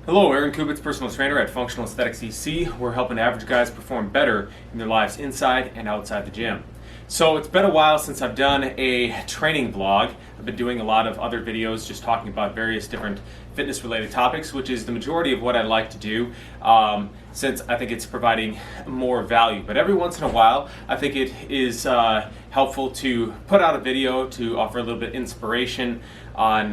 Hello, Aaron Kubitz, personal trainer at Functional Aesthetics EC. We're helping average guys perform better in their lives inside and outside the gym. So it's been a while since I've done a training vlog. I've been doing a lot of other videos just talking about various different fitness related topics, which is the majority of what I like to do since I think it's providing more value. But every once in a while, I think it is helpful to put out a video to offer a little bit of inspiration on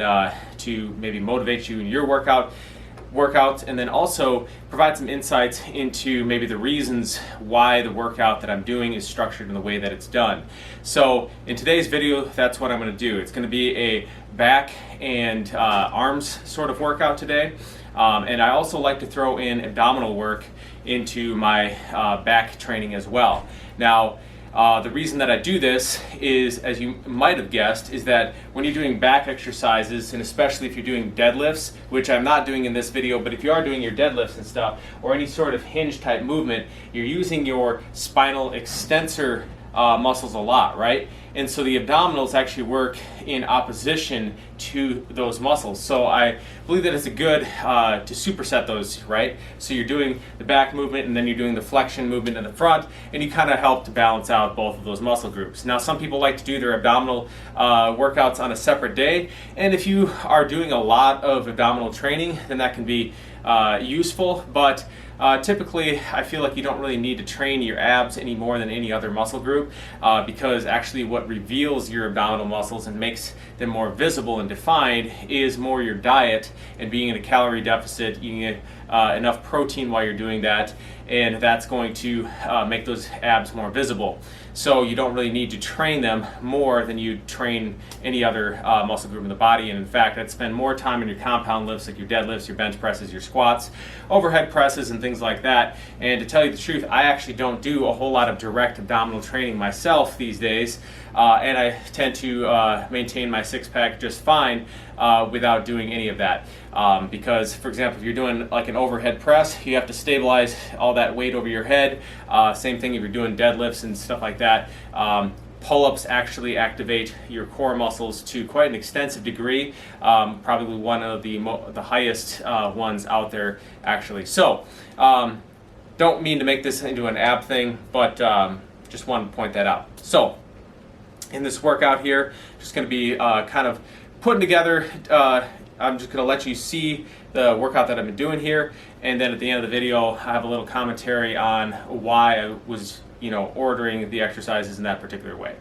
to maybe motivate you in your workouts, and then also provide some insights into maybe the reasons why the workout that I'm doing is structured in the way that it's done. So in today's video, that's what I'm going to do. It's going to be a back and arms sort of workout today. And I also like to throw in abdominal work into my back training as well. Now, the reason that I do this is, as you might have guessed, is that when you're doing back exercises, and especially if you're doing deadlifts, which I'm not doing in this video, but if you are doing your deadlifts and stuff, or any sort of hinge type movement, you're using your spinal extensor muscles a lot, right? And so the abdominals actually work in opposition to those muscles. So I believe that it's a good to superset those, right? So you're doing the back movement and then you're doing the flexion movement in the front, and you kind of help to balance out both of those muscle groups. Now, some people like to do their abdominal workouts on a separate day, and if you are doing a lot of abdominal training, then that can be useful, but typically I feel like you don't really need to train your abs any more than any other muscle group because actually what reveals your abdominal muscles and makes them more visible and defined is more your diet and being in a calorie deficit, eating enough protein while you're doing that, and that's going to make those abs more visible. So you don't really need to train them more than you train any other muscle group in the body. And in fact, I'd spend more time in your compound lifts, like your deadlifts, your bench presses, your squats, overhead presses, and things like that. And to tell you the truth, I actually don't do a whole lot of direct abdominal training myself these days. And I tend to maintain my six-pack just fine without doing any of that. Because, for example, if you're doing like an overhead press, you have to stabilize all that weight over your head. Same thing if you're doing deadlifts and stuff like that. Pull-ups actually activate your core muscles to quite an extensive degree, probably one of the highest ones out there, actually. So, don't mean to make this into an ab thing, but just wanted to point that out. So, in this workout here, just going to be kind of putting together, I'm just going to let you see the workout that I've been doing here, and then at the end of the video, I have a little commentary on why I was, ordering the exercises in that particular way.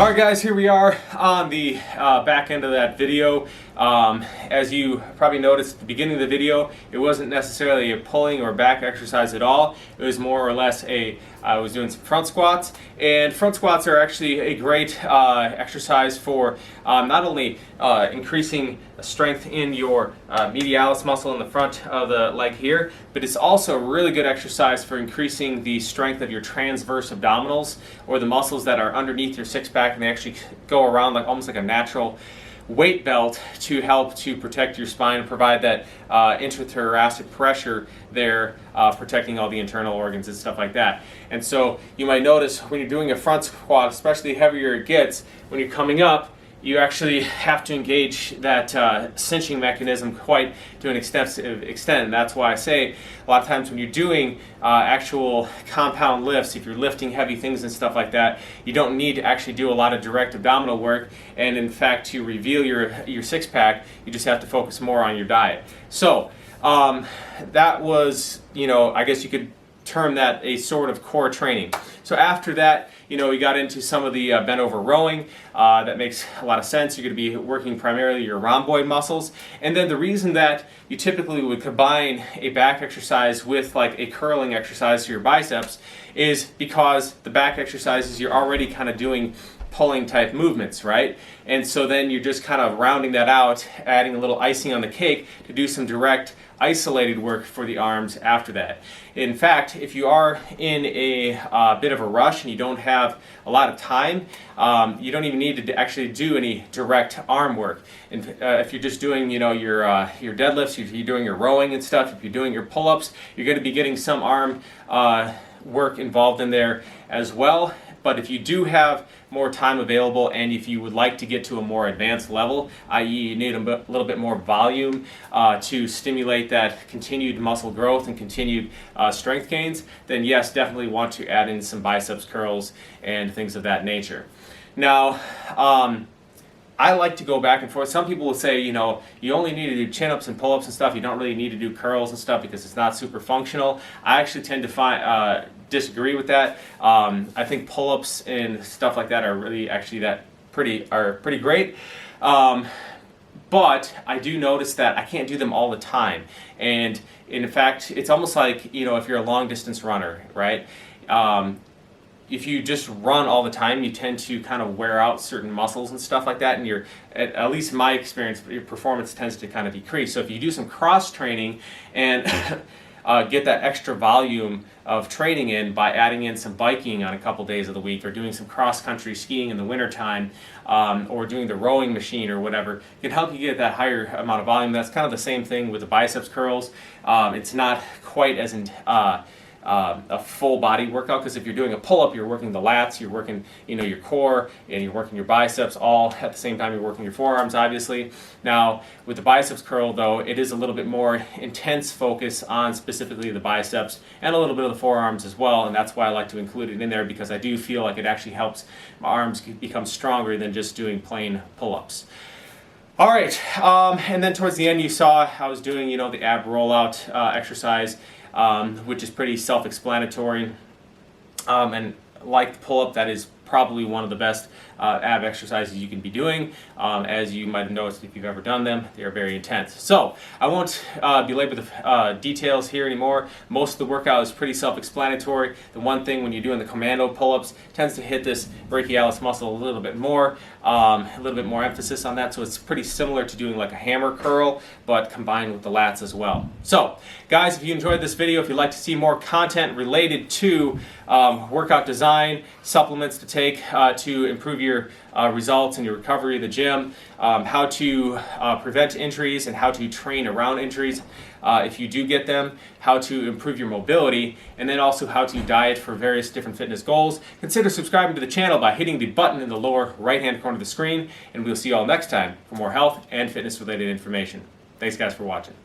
Alright guys, here we are on the back end of that video. As you probably noticed at the beginning of the video, it wasn't necessarily a pulling or back exercise at all. It was more or less I was doing some front squats, and front squats are actually a great exercise for not only increasing strength in your medialis muscle in the front of the leg here, but it's also a really good exercise for increasing the strength of your transverse abdominals, or the muscles that are underneath your six-pack, and they actually go around like almost like a natural weight belt to help to protect your spine and provide that intrathoracic pressure there, protecting all the internal organs and stuff like that. And so you might notice when you're doing a front squat, especially the heavier it gets, when you're coming up, you actually have to engage that cinching mechanism quite to an extent, and that's why I say a lot of times when you're doing actual compound lifts, if you're lifting heavy things and stuff like that, you don't need to actually do a lot of direct abdominal work, and in fact to reveal your six-pack, you just have to focus more on your diet. So that was, I guess you could term that a sort of core training. So after that, we got into some of the bent over rowing. That makes a lot of sense. You're going to be working primarily your rhomboid muscles. And then the reason that you typically would combine a back exercise with like a curling exercise to your biceps is because the back exercises you're already kind of doing pulling type movements, right? And so then you're just kind of rounding that out, adding a little icing on the cake to do some direct isolated work for the arms after that. In fact, if you are in a bit of a rush and you don't have a lot of time, you don't even need to actually do any direct arm work. And if you're just doing, your deadlifts, if you're doing your rowing and stuff, if you're doing your pull-ups, you're going to be getting some arm work involved in there as well. But if you do have more time available, and if you would like to get to a more advanced level, i.e. you need a little bit more volume to stimulate that continued muscle growth and continued strength gains, then yes, definitely want to add in some biceps curls and things of that nature. Now, I like to go back and forth. Some people will say, you only need to do chin-ups and pull-ups and stuff. You don't really need to do curls and stuff because it's not super functional. I actually tend to disagree with that. I think pull-ups and stuff like that are really actually pretty great. But I do notice that I can't do them all the time. And in fact, it's almost like, if you're a long-distance runner, right? If you just run all the time, you tend to kind of wear out certain muscles and stuff like that, and at least in my experience, your performance tends to kind of decrease. So if you do some cross training and get that extra volume of training in by adding in some biking on a couple days of the week, or doing some cross-country skiing in the wintertime, or doing the rowing machine or whatever, it can help you get that higher amount of volume. That's kind of the same thing with the biceps curls. It's not quite as a full body workout, because if you're doing a pull-up, you're working the lats, you're working your core, and you're working your biceps all at the same time. You're working your forearms, obviously. Now with the biceps curl though, it is a little bit more intense focus on specifically the biceps and a little bit of the forearms as well, and that's why I like to include it in there, because I do feel like it actually helps my arms become stronger than just doing plain pull-ups. All right, and then towards the end you saw I was doing the ab rollout exercise, which is pretty self-explanatory, and like the pull-up, that is probably one of the best ab exercises you can be doing. As you might have noticed if you've ever done them, they are very intense. So I won't belabor the details here anymore. Most of the workout is pretty self-explanatory. The one thing when you're doing the commando pull-ups tends to hit this brachialis muscle a little bit more emphasis on that. So it's pretty similar to doing like a hammer curl, but combined with the lats as well. So guys, if you enjoyed this video, if you'd like to see more content related to workout design, supplements to take to improve your results and your recovery in the gym, how to prevent injuries and how to train around injuries if you do get them, how to improve your mobility, and then also how to diet for various different fitness goals, consider subscribing to the channel by hitting the button in the lower right hand corner of the screen, and we'll see you all next time for more health and fitness related information. Thanks guys for watching.